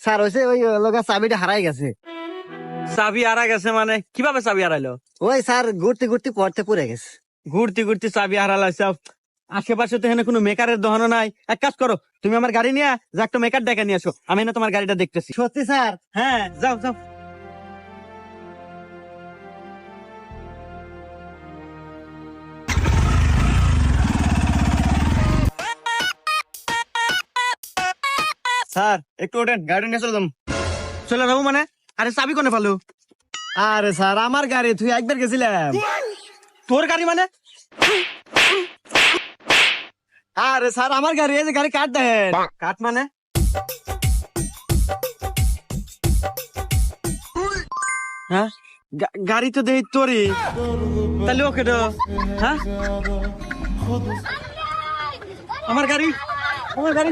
Sir হয়েছে ওই লোকের চাবিটা হারাই গেছে। চাবি হারা গেছে মানে কিভাবে চাবি হারাইলো? ওই স্যার ঘুরতে ঘুরতে পড়তে পড়ে গেছে। ঘুরতে ঘুরতে চাবি হারালাইছে। আশেপাশে তো এখানে কোনো মেকারের দোকানও নাই। এক কাজ করো, তুমি আমার গাড়ি নিয়ে যা একটা মেকার ডেকে নিয়ে আসো, আমি না তোমার গাড়িটা দেখতেছি। সত্যি স্যার? হ্যাঁ, যাও যাও। স্যার একটু ওঠেন, গাড়ি নিয়ে চলে যাম। চলে যাবো মানে? আরে চাবি কোনে পালো? আরে স্যার আমার গাড়ি, তুই একবার গেছিলাম। তোর গাড়ি মানে? আরে স্যার আমার গাড়ি, এই যে গাড়ি কাট দেন। কাঠ মানে? হ্যাঁ, গাড়ি তো দেই তোরই, তাহলে ওকে তো। হ্যাঁ, আমার গাড়ি, আমার গাড়ি।